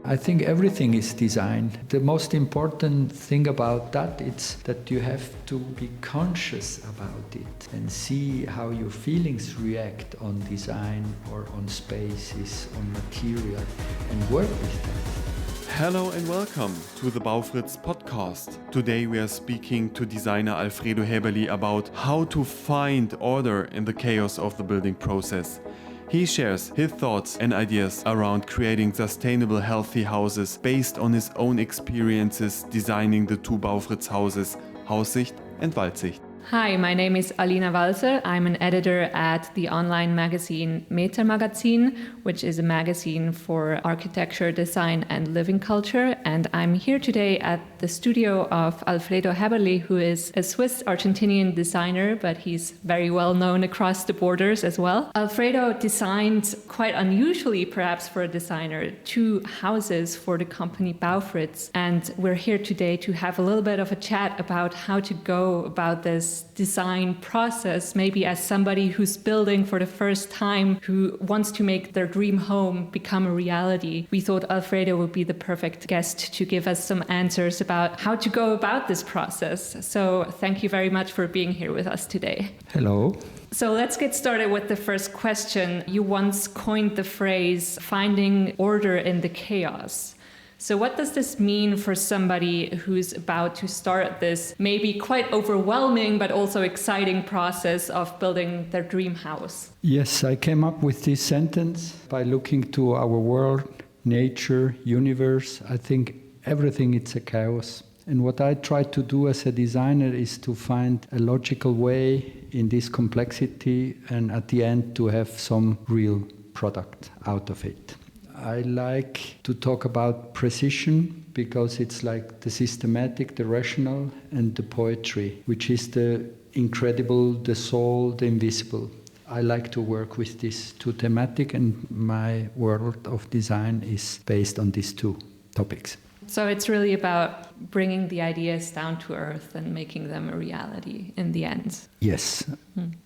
I think everything is design. The most important thing about that is that you have to be conscious about it and see how your feelings react on design or on spaces, on material, and work with that. Hello and welcome to the Baufritz podcast. Today we are speaking to designer Alfredo Häberli about how to find order in the chaos of the building process. He shares his thoughts and ideas around creating sustainable, healthy houses based on his own experiences designing the two Baufritz houses, Haussicht and Waldsicht. Hi, my name is Alina Walser. I'm an editor at the online magazine Meter Magazin, which is a magazine for architecture, design and living culture. And I'm here today at the studio of Alfredo Häberli, who is a Swiss-Argentinian designer, but he's very well known across the borders as well. Alfredo designed, quite unusually perhaps for a designer, 2 houses for the company Baufritz. And we're here today to have a little bit of a chat about how to go about this design process, maybe as somebody who's building for the first time, who wants to make their dream home become a reality. We thought Alfredo would be the perfect guest to give us some answers about how to go about this process. So thank you very much for being here with us today. Hello. So let's get started with the first question. You once coined the phrase finding order in the chaos. So what does this mean for somebody who's about to start this maybe quite overwhelming but also exciting process of building their dream house? Yes, I came up with this sentence by looking to our world, nature, universe. I think everything is a chaos. And what I try to do as a designer is to find a logical way in this complexity and at the end to have some real product out of it. I like to talk about precision because it's like the systematic, the rational, and the poetry, which is the incredible, the soul, the invisible. I like to work with these 2 thematic, and my world of design is based on these 2 topics. So it's really about bringing the ideas down to earth and making them a reality in the end. Yes.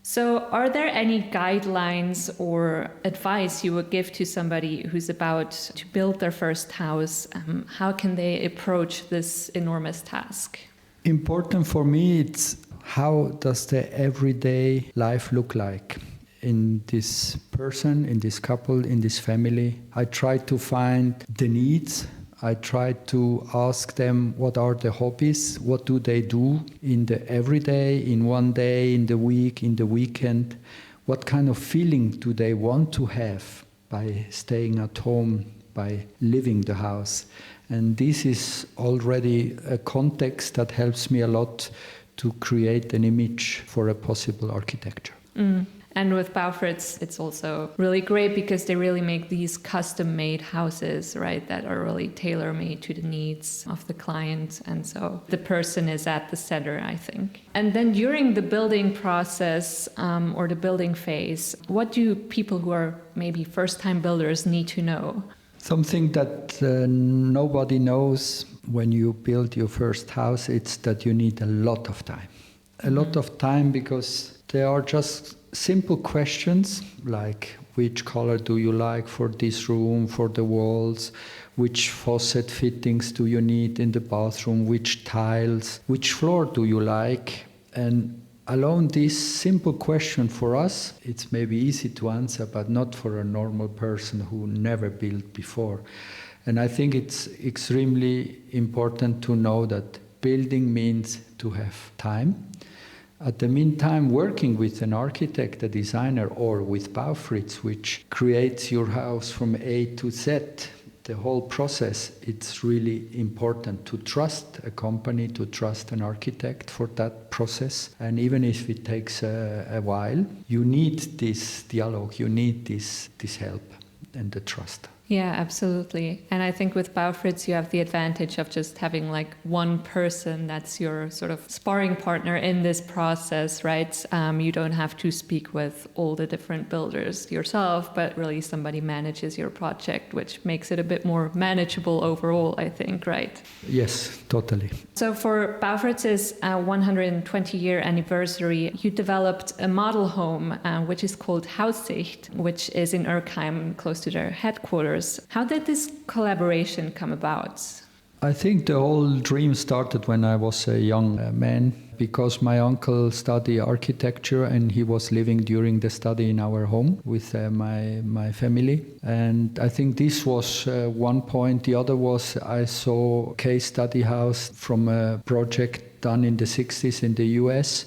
So are there any guidelines or advice you would give to somebody who's about to build their first house? How can they approach this enormous task? Important for me, it's how does the everyday life look like? In this person, in this couple, in this family, I try to find the needs. I try to ask them what are the hobbies, what do they do in the everyday, in one day, in the week, in the weekend. What kind of feeling do they want to have by staying at home, by living the house? And this is already a context that helps me a lot to create an image for a possible architecture. And with Baufritz, it's also really great because they really make these custom-made houses, right, that are really tailor-made to the needs of the client. And so the person is at the center, I think. And then during the building process or the building phase, what do people who are maybe first-time builders need to know? Something that nobody knows when you build your first house, it's that you need a lot of time. A lot of time because there are just simple questions like which color do you like for this room, for the walls, which faucet fittings do you need in the bathroom, which tiles, which floor do you like? And alone this simple question for us, it's maybe easy to answer, but not for a normal person who never built before. And I think it's extremely important to know that building means to have time. At the meantime, working with an architect, a designer, or with Baufritz, which creates your house from A to Z, the whole process, it's really important to trust a company, to trust an architect for that process. And even if it takes a while, you need this dialogue, you need this help and the trust. Yeah, absolutely. And I think with Baufritz, you have the advantage of just having like one person that's your sort of sparring partner in this process, right? You don't have to speak with all the different builders yourself, but really somebody manages your project, which makes it a bit more manageable overall, I think, right? Yes, totally. So for Baufritz's 120-year anniversary, you developed a model home, which is called Haussicht, which is in Urkheim, close to their headquarters. yours. How did this collaboration come about? I think the whole dream started when I was a young man, because my uncle studied architecture and he was living during the study in our home with my family. And I think this was one point. The other was I saw a case study house from a project done in the 60s in the US.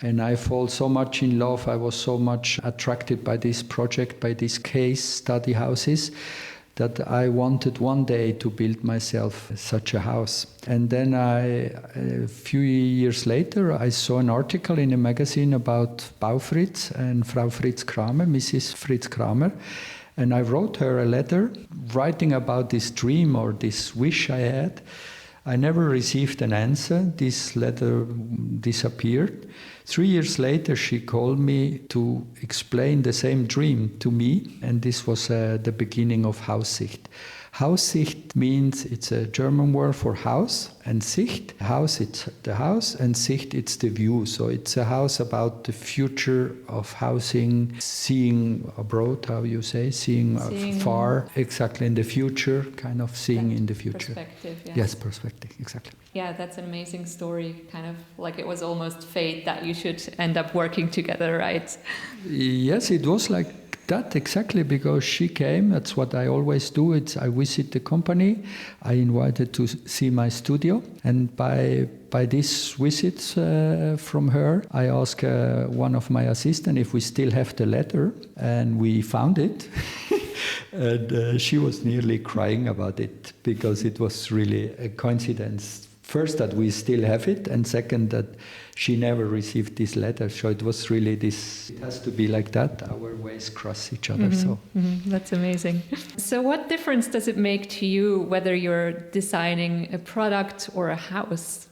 And I fall so much in love. I was so much attracted by this project, by these case study houses, that I wanted one day to build myself such a house. And then a few years later, I saw an article in a magazine about Baufritz and Frau Fritz Kramer, Mrs. Fritz Kramer. And I wrote her a letter writing about this dream or this wish I had. I never received an answer. This letter disappeared. 3 years later, she called me to explain the same dream to me, and this was the beginning of Haussicht. Haussicht means, it's a German word for house, and Sicht, house, it's the house, and Sicht, it's the view. So it's a house about the future of housing, seeing abroad, how you say, seeing far, exactly in the future, kind of seeing in the future. Perspective, yeah. Yes, perspective, exactly. Yeah, that's an amazing story, kind of like it was almost fate that you should end up working together, right? Yes, it was like that exactly, because she came. That's what I always do. I visit the company. I invited to see my studio, and by this visit from her, I asked one of my assistants if we still have the letter, and we found it. And she was nearly crying about it, because it was really a coincidence. First, that we still have it, and second, that she never received this letter. So it was really this, it has to be like that. Our ways cross each other. That's amazing. So what difference does it make to you whether you're designing a product or a house?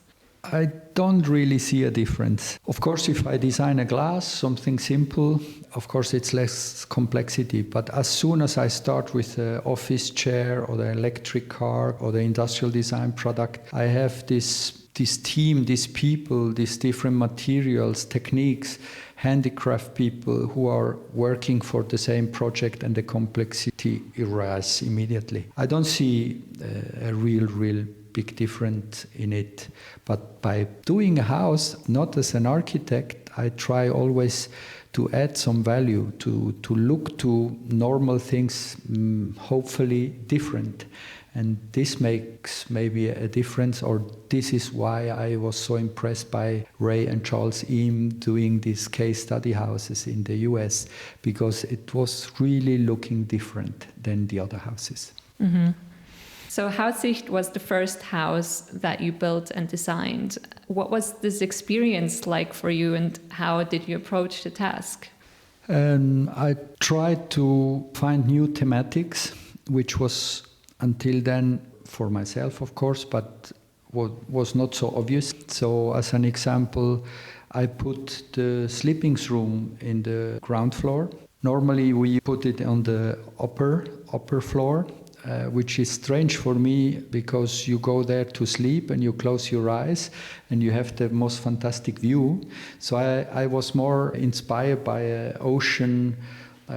I don't really see a difference. Of course, if I design a glass, something simple, of course it's less complexity. But as soon as I start with the office chair or the electric car or the industrial design product, I have this team, these people, these different materials, techniques, handicraft people who are working for the same project, and the complexity arises immediately. I don't see a real big difference in it. But by doing a house, not as an architect, I try always to add some value, to look to normal things, hopefully different. And this makes maybe a difference, or this is why I was so impressed by Ray and Charles Eames doing these case study houses in the US, because it was really looking different than the other houses. Mm-hmm. So Haussicht was the first house that you built and designed. What was this experience like for you, and how did you approach the task? I tried to find new thematics, which was until then for myself, of course, but was not so obvious. So as an example, I put the sleeping room in the ground floor. Normally we put it on the upper floor. Which is strange for me, because you go there to sleep and you close your eyes and you have the most fantastic view. So I was more inspired by an ocean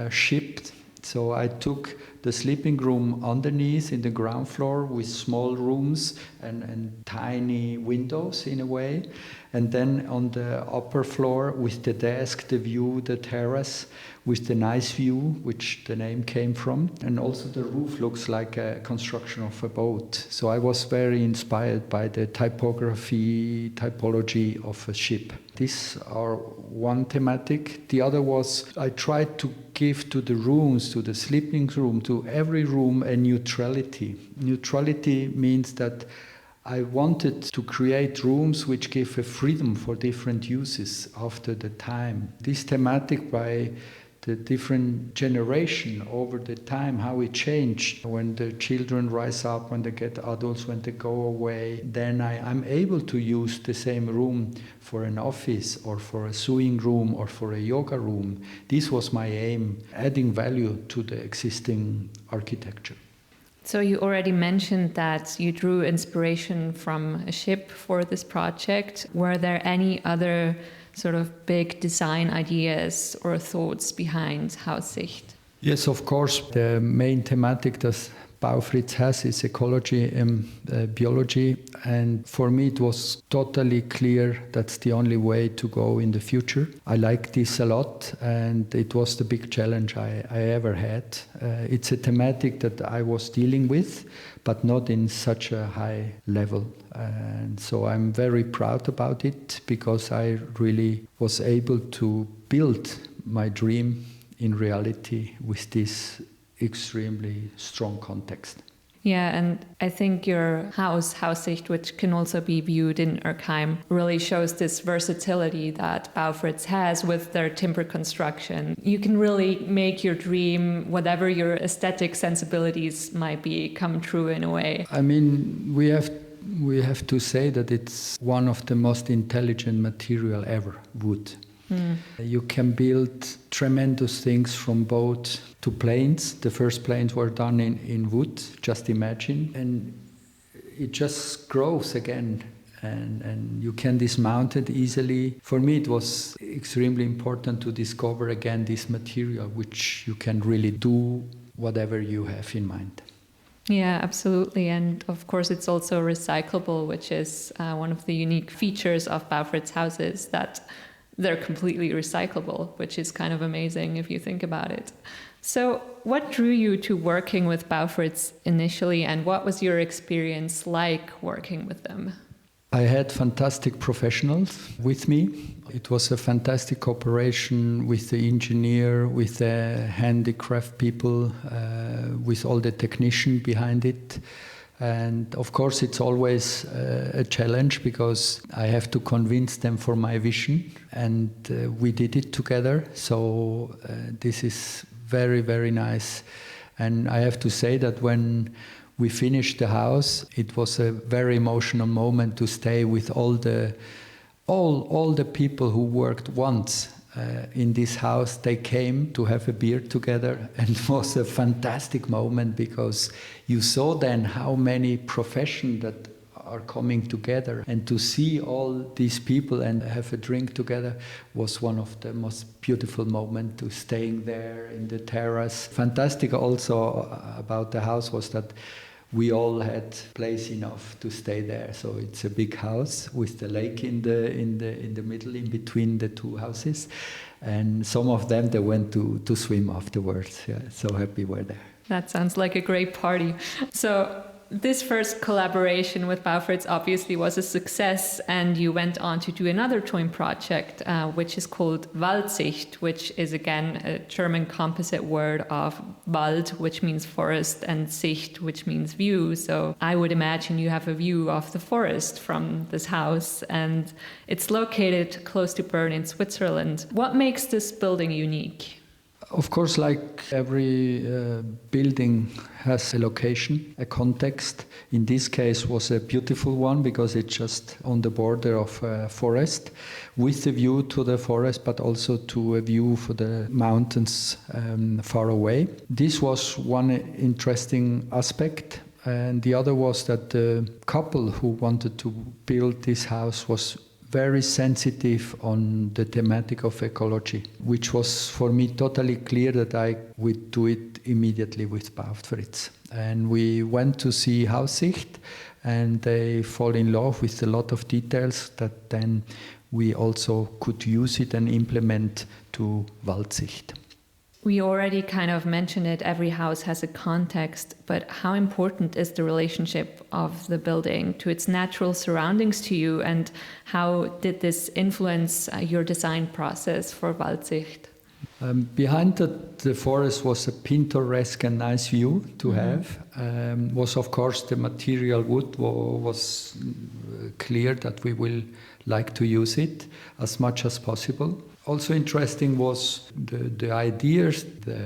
ship. So I took the sleeping room underneath in the ground floor with small rooms and tiny windows in a way. And then on the upper floor with the desk, the view, the terrace, with the nice view, which the name came from. And also the roof looks like a construction of a boat. So I was very inspired by the typology of a ship. These are one thematic. The other was I tried to give to the rooms, to the sleeping room, to every room a neutrality. Neutrality means that I wanted to create rooms which give a freedom for different uses after the time. This thematic by the different generation over the time, how it changed. When the children rise up, when they get adults, when they go away, then I'm able to use the same room for an office or for a sewing room or for a yoga room. This was my aim, adding value to the existing architecture. So you already mentioned that you drew inspiration from a ship for this project. Were there any other sort of big design ideas or thoughts behind Haussicht? Yes, of course. The main thematic that Baufritz has is ecology and biology. And for me, it was totally clear that's the only way to go in the future. I like this a lot, and it was the big challenge I ever had. It's a thematic that I was dealing with, but not in such a high level. And so I'm very proud about it because I really was able to build my dream in reality with this extremely strong context. Yeah, and I think your house, Haussicht, which can also be viewed in Erkheim, really shows this versatility that Baufritz has with their timber construction. You can really make your dream, whatever your aesthetic sensibilities might be, come true in a way. I mean, we have to say that it's one of the most intelligent material ever, wood. You can build tremendous things from boat to planes. The first planes were done in wood, just imagine. And it just grows again. And you can dismount it easily. For me, it was extremely important to discover again this material, which you can really do whatever you have in mind. Yeah, absolutely. And of course, it's also recyclable, which is one of the unique features of Baufritz houses, that they're completely recyclable, which is kind of amazing if you think about it. So what drew you to working with Baufritz initially, and what was your experience like working with them? I had fantastic professionals with me. It was a fantastic cooperation with the engineer, with the handicraft people, with all the technicians behind it. And of course, it's always a challenge because I have to convince them for my vision, and we did it together. So this is very, very nice. And I have to say that when we finished the house, it was a very emotional moment to stay with all the people who worked once in this house. They came to have a beer together, and it was a fantastic moment because you saw then how many professions that are coming together, and to see all these people and have a drink together was one of the most beautiful moments, to staying there in the terrace. Fantastic also about the house was that we all had place enough to stay there. So it's a big house with the lake in the middle, in between the two houses. And some of them, they went to swim afterwards. Yeah, so happy we're there. That sounds like a great party. So this first collaboration with Baufritz obviously was a success, and you went on to do another joint project, which is called Waldsicht, which is again a German composite word of Wald, which means forest, and Sicht, which means view. So I would imagine you have a view of the forest from this house, and it's located close to Bern in Switzerland. What makes this building unique? Of course, like every building has a location, a context. In this case was a beautiful one because it's just on the border of a forest, with a view to the forest, but also to a view for the mountains far away. This was one interesting aspect. And the other was that the couple who wanted to build this house was very sensitive on the thematic of ecology, which was for me totally clear that I would do it immediately with Baufritz. And we went to see Haussicht, and they fall in love with a lot of details that then we also could use it and implement to Waldsicht. We already kind of mentioned it, every house has a context, but how important is the relationship of the building to its natural surroundings to you, and how did this influence your design process for Waldsicht? Behind the forest was a pintoresque and nice view to have. Was of course the material wood was clear that we will like to use it as much as possible. Also interesting was the ideas the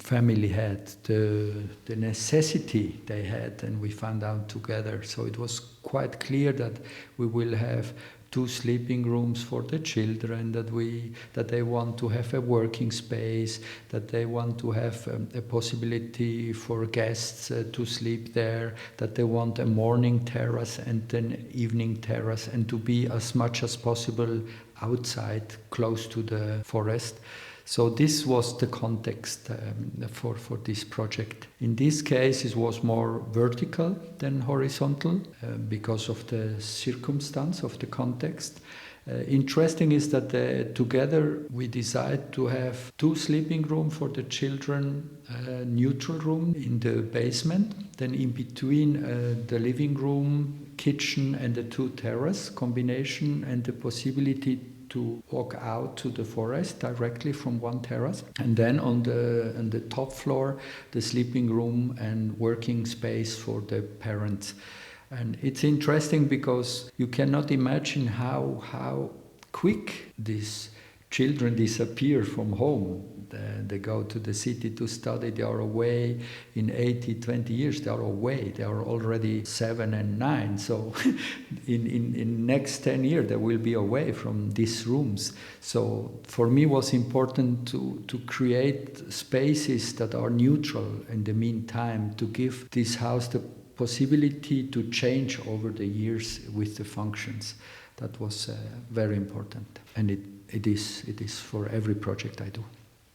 family had, the necessity they had, and we found out together. So it was quite clear that we will have 2 sleeping rooms for the children, that they want to have a working space, that they want to have a possibility for guests to sleep there, that they want a morning terrace and an evening terrace, and to be as much as possible outside, close to the forest. So this was the context for this project. In this case, it was more vertical than horizontal because of the circumstance of the context. Interesting is that together we decided to have 2 sleeping rooms for the children, a neutral room in the basement, then in between the living room, kitchen and the 2 terrace combination and the possibility to walk out to the forest directly from one terrace. And then on the top floor, the sleeping room and working space for the parents. And it's interesting because you cannot imagine how quick these children disappear from home. They go to the city to study, they are away in 20 years, they are away. They are already 7 and 9. So in next 10 years, they will be away from these rooms. So for me, it was important to create spaces that are neutral in the meantime, to give this house the possibility to change over the years with the functions. That was very important, and it is for every project I do.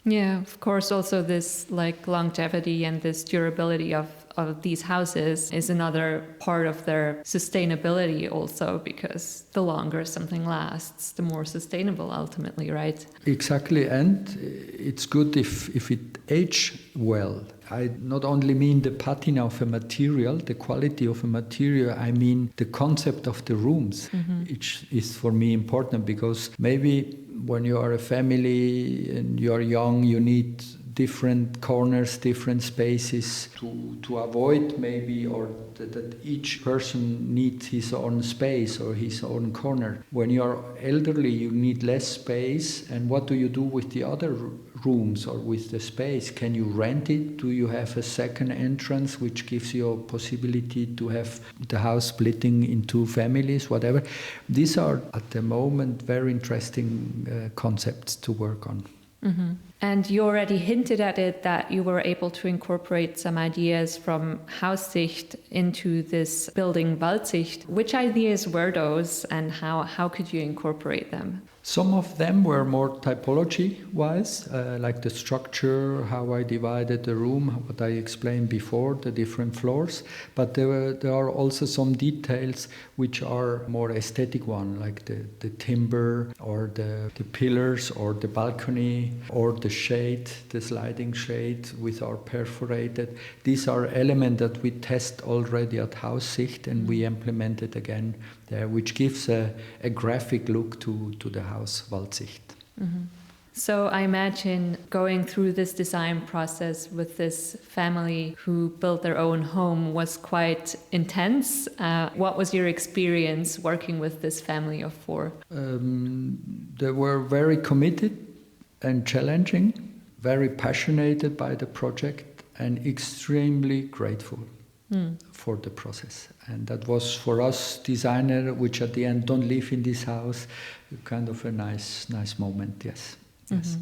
Yeah, of course. Also, this like longevity and this durability of these houses is another part of their sustainability also, because the longer something lasts, the more sustainable ultimately, right? Exactly, and it's good if it ages well. I not only mean the patina of a material, the quality of a material, I mean the concept of the rooms, which is for me important, because maybe when you are a family and you are young, you need different corners, different spaces to avoid maybe, or that each person needs his own space or his own corner. When you are elderly, you need less space, and what do you do with the other rooms or with the space? Can you rent it? Do you have a second entrance which gives you a possibility to have the house splitting into families, whatever? These are at the moment very interesting concepts to work on. Mm-hmm. And you already hinted at it, that you were able to incorporate some ideas from Haussicht into this building Waldsicht. Which ideas were those, and how could you incorporate them? Some of them were more typology-wise, like the structure, how I divided the room, what I explained before, the different floors. But there are also some details which are more aesthetic one, like the timber or the pillars or the balcony or the shade, the sliding shade with our perforated. These are elements that we test already at Haussicht and we implemented again there, which gives a graphic look to the house Waldsicht. Mm-hmm. So I imagine going through this design process with this family who built their own home was quite intense. What was your experience working with this family of 4? They were very committed and challenging, very passionate by the project, and extremely grateful for the process. And that was for us designer, which at the end don't live in this house, kind of a nice moment, yes. Yes.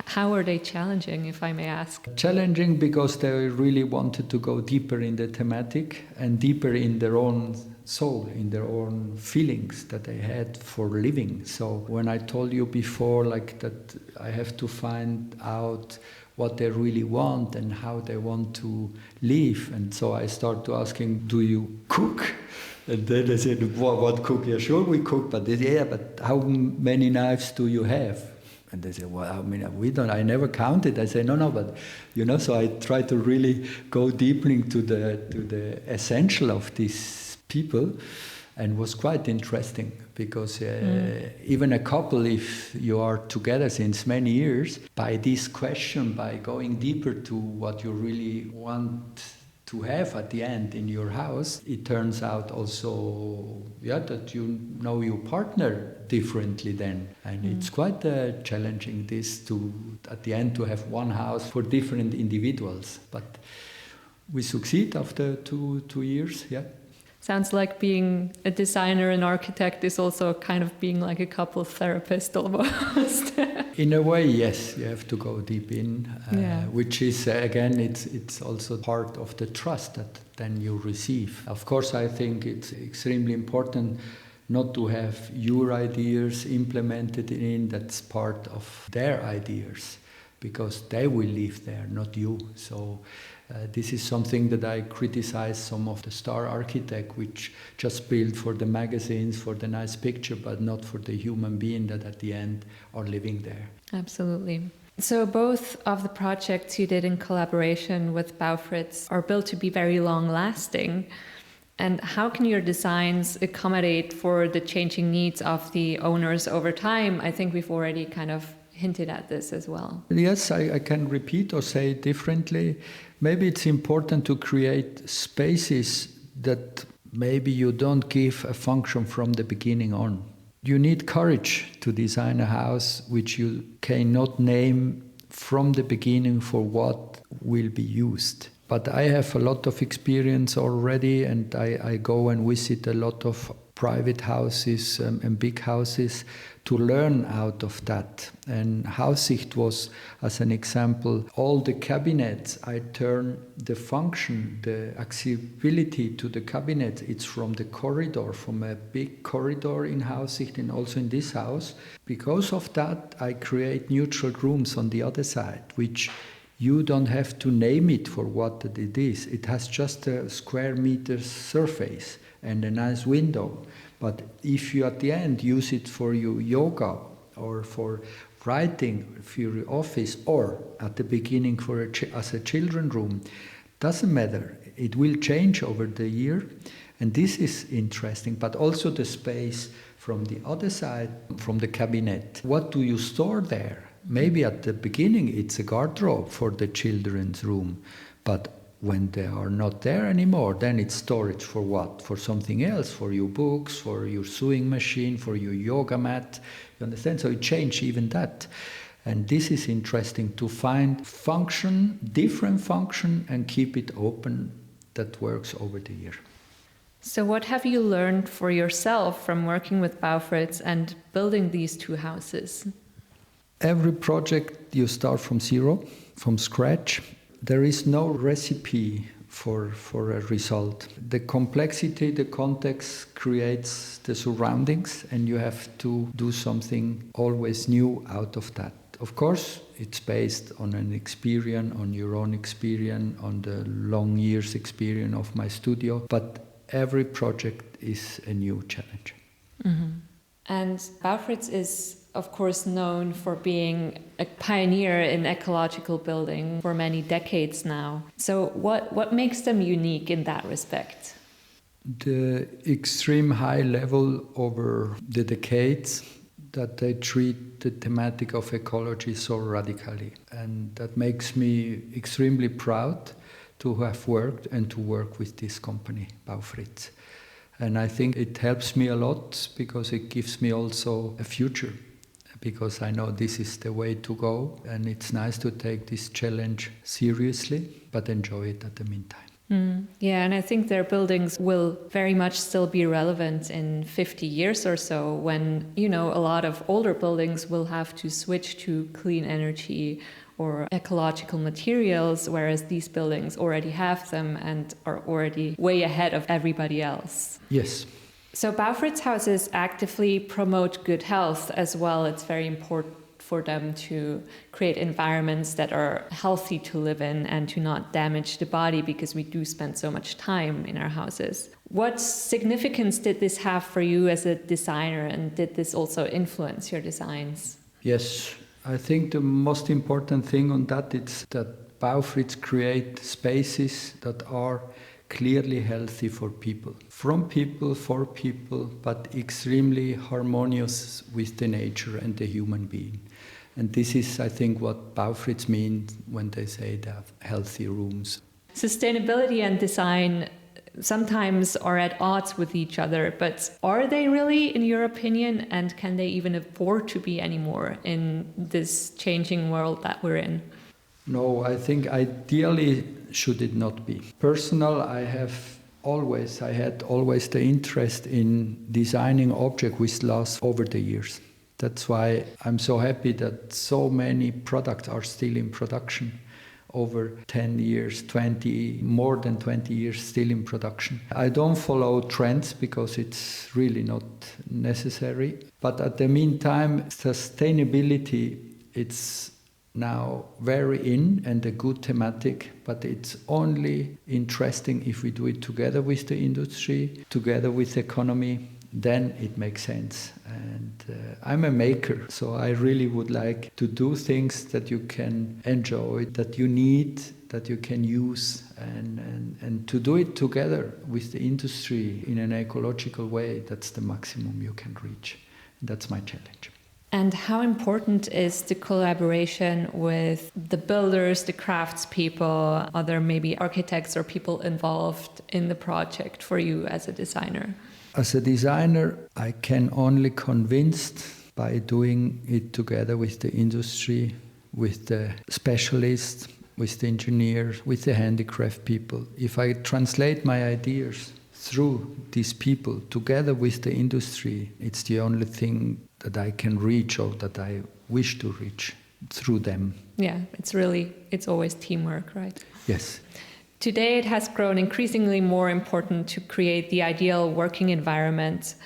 How are they challenging, if I may ask? Challenging because they really wanted to go deeper in the thematic and deeper in their own soul, in their own feelings that they had for living. So when I told you before, like that I have to find out what they really want and how they want to live. And so I started to asking, do you cook? And then they said, what cook? Yeah, sure we cook, but they said, yeah, but how many knives do you have? And they said, well, I mean, I never counted. I said, no, but, so I try to really go deeply into the essential of these people, and was quite interesting because even a couple, if you are together since many years, by this question, by going deeper to what you really want to have at the end in your house, it turns out also that you know your partner differently then, and it's quite challenging this to at the end to have one house for different individuals, but we succeed after two years. Sounds like being a designer and architect is also kind of being like a couple therapist almost. In a way, yes, you have to go deep in, which is, again, it's also part of the trust that then you receive. Of course, I think it's extremely important not to have your ideas implemented in, that's part of their ideas, because they will live there, not you. So this is something that I criticize some of the star architects, which just build for the magazines, for the nice picture, but not for the human being that at the end are living there. Absolutely. So both of the projects you did in collaboration with Baufritz are built to be very long-lasting. And how can your designs accommodate for the changing needs of the owners over time? I think we've already kind of hinted at this as well. Yes, I can repeat or say it differently. Maybe it's important to create spaces that maybe you don't give a function from the beginning on. You need courage to design a house which you cannot name from the beginning for what will be used. But I have a lot of experience already, and I go and visit a lot of private houses and big houses to learn out of that. And Haussicht was, as an example, all the cabinets, I turn the function, the accessibility to the cabinet, it's from the corridor, from a big corridor in Haussicht and also in this house. Because of that, I create neutral rooms on the other side, which you don't have to name it for what it is. It has just a square meter surface and a nice window. But if you at the end use it for your yoga or for writing for your office, or at the beginning for as a children room, doesn't matter. It will change over the year, and this is interesting. But also the space from the other side, from the cabinet. What do you store there? Maybe at the beginning it's a garderobe for the children's room, but when they are not there anymore, then it's storage for what? For something else, for your books, for your sewing machine, for your yoga mat. You understand? So it changed even that. And this is interesting to find function, different function, and keep it open that works over the year. So what have you learned for yourself from working with Baufritz and building these two houses? Every project you start from zero, from scratch. There is no recipe for a result. The complexity, the context creates the surroundings, and you have to do something always new out of that. Of course, it's based on an experience, on your own experience, on the long years experience of my studio, but every project is a new challenge. Mm-hmm. And Baufritz is, of course, known for being a pioneer in ecological building for many decades now. So what makes them unique in that respect? The extreme high level over the decades that they treat the thematic of ecology so radically. And that makes me extremely proud to have worked and to work with this company, Baufritz. And I think it helps me a lot because it gives me also a future, because I know this is the way to go, and it's nice to take this challenge seriously, but enjoy it at the meantime. Yeah, and I think their buildings will very much still be relevant in 50 years or so when, a lot of older buildings will have to switch to clean energy or ecological materials, whereas these buildings already have them and are already way ahead of everybody else. Yes. So Baufritz houses actively promote good health as well. It's very important for them to create environments that are healthy to live in and to not damage the body, because we do spend so much time in our houses. What significance did this have for you as a designer, and did this also influence your designs? Yes, I think the most important thing on that is that Baufritz create spaces that are clearly healthy for people, from people, for people, but extremely harmonious with the nature and the human being. And this is, I think, what Baufritz means when they say they have healthy rooms. Sustainability and design sometimes are at odds with each other, but are they really, in your opinion, and can they even afford to be anymore in this changing world that we're in? No, I think ideally should it not be. Personal, I had always the interest in designing objects which last over the years. That's why I'm so happy that so many products are still in production over 10 years, 20, more than 20 years still in production. I don't follow trends because it's really not necessary. But at the meantime, sustainability, it's now very in and a good thematic, but it's only interesting if we do it together with the industry, together with the economy, then it makes sense. And I'm a maker, so I really would like to do things that you can enjoy, that you need, that you can use, and to do it together with the industry in an ecological way, that's the maximum you can reach. And that's my challenge. And how important is the collaboration with the builders, the craftspeople, other maybe architects or people involved in the project for you as a designer? As a designer, I can only convinced by doing it together with the industry, with the specialists, with the engineers, with the handicraft people. If I translate my ideas through these people together with the industry, it's the only thing that I can reach or that I wish to reach through them. Yeah, it's always teamwork, right? Yes. Today it has grown increasingly more important to create the ideal working environment.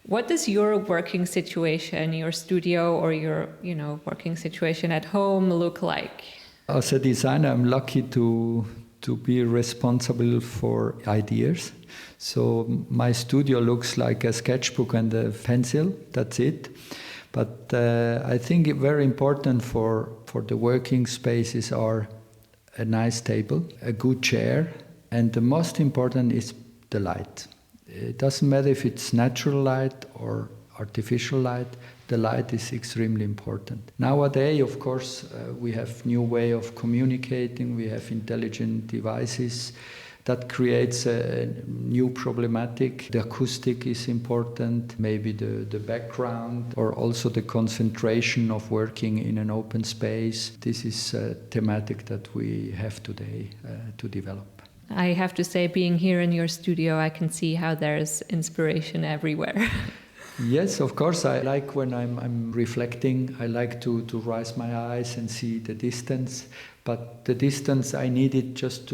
What does your working situation, your studio or your, working situation at home look like? As a designer, I'm lucky to be responsible for ideas. So my studio looks like a sketchbook and a pencil, that's it. But I think very important for the working spaces are a nice table, a good chair, and the most important is the light. It doesn't matter if it's natural light or artificial light, the light is extremely important. Nowadays, of course, we have new way of communicating, we have intelligent devices. That creates a new problematic. The acoustic is important, maybe the background, or also the concentration of working in an open space. This is a thematic that we have today to develop. I have to say, being here in your studio, I can see how there's inspiration everywhere. Yes, of course. I like when I'm reflecting, I like to raise my eyes and see the distance. But the distance, I need it just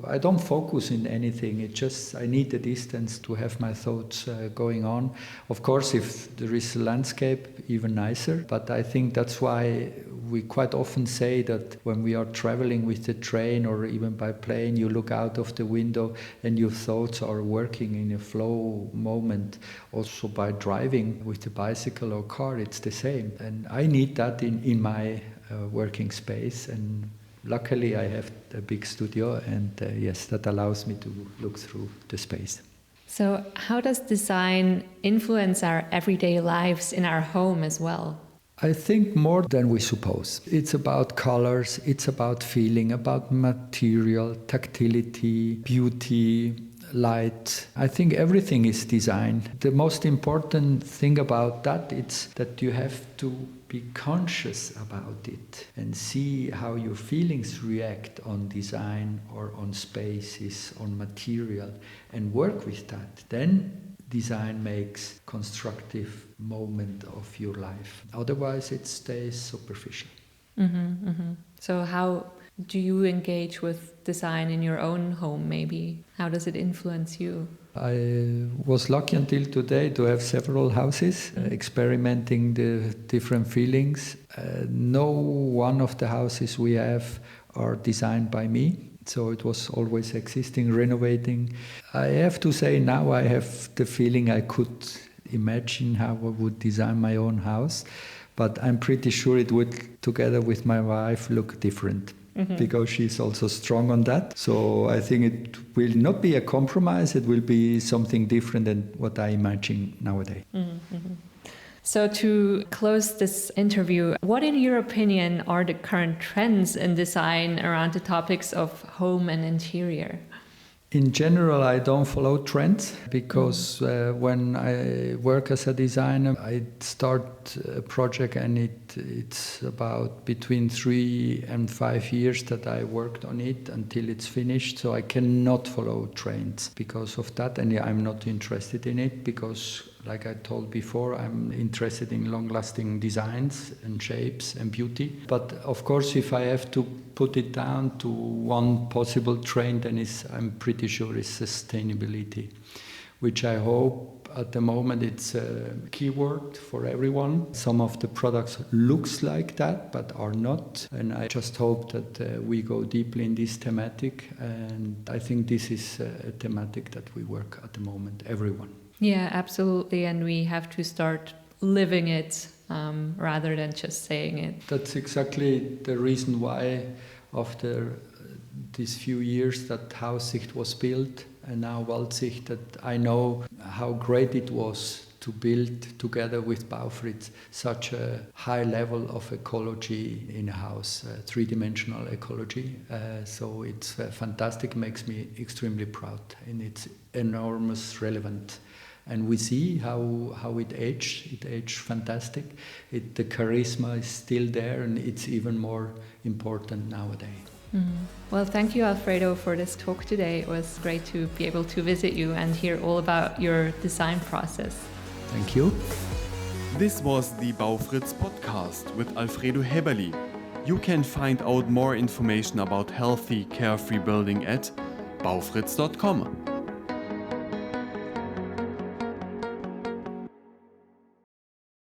I don't focus in anything. I need the distance to have my thoughts going on. Of course, if there is a landscape, even nicer. But I think that's why we quite often say that when we are traveling with the train or even by plane, you look out of the window and your thoughts are working in a flow moment. Also by driving with the bicycle or car, it's the same. And I need that in my working space. And luckily, I have a big studio, and yes, that allows me to look through the space. So how does design influence our everyday lives in our home as well? I think more than we suppose. It's about colors, it's about feeling, about material, tactility, beauty, light. I think everything is design. The most important thing about that is that you have to be conscious about it and see how your feelings react on design or on spaces, on material, and work with that. Then design makes constructive moment of your life. Otherwise, it stays superficial. Mm-hmm, mm-hmm. So how do you engage with design in your own home, maybe? How does it influence you? I was lucky until today to have several houses, experimenting the different feelings. No one of the houses we have are designed by me. So it was always existing, renovating. I have to say now I have the feeling I could imagine how I would design my own house. But I'm pretty sure it would, together with my wife, look different. Mm-hmm. Because she's also strong on that. So I think it will not be a compromise, it will be something different than what I imagine nowadays. Mm-hmm. So to close this interview, what in your opinion are the current trends in design around the topics of home and interior? In general, I don't follow trends because when I work as a designer, I start a project and it's about between 3 and 5 years that I worked on it until it's finished. So I cannot follow trends because of that, and I'm not interested in it because Like I told before, I'm interested in long-lasting designs and shapes and beauty. But of course, if I have to put it down to one possible trend, then I'm pretty sure it's sustainability, which I hope at the moment it's a keyword for everyone. Some of the products looks like that, but are not. And I just hope that we go deeply in this thematic. And I think this is a thematic that we work at the moment, everyone. Yeah, absolutely. And we have to start living it rather than just saying it. That's exactly the reason why after these few years that Haussicht was built and now Waldsicht, that I know how great it was to build together with Baufritz such a high level of ecology in a house, three-dimensional ecology. So it's fantastic, makes me extremely proud, and it's enormous relevant. And we see how it aged. It aged fantastic. The charisma is still there, and it's even more important nowadays. Well, thank you, Alfredo, for this talk today. It was great to be able to visit you and hear all about your design process. Thank you. This was the Baufritz podcast with Alfredo Häberli. You can find out more information about healthy, carefree building at baufritz.com.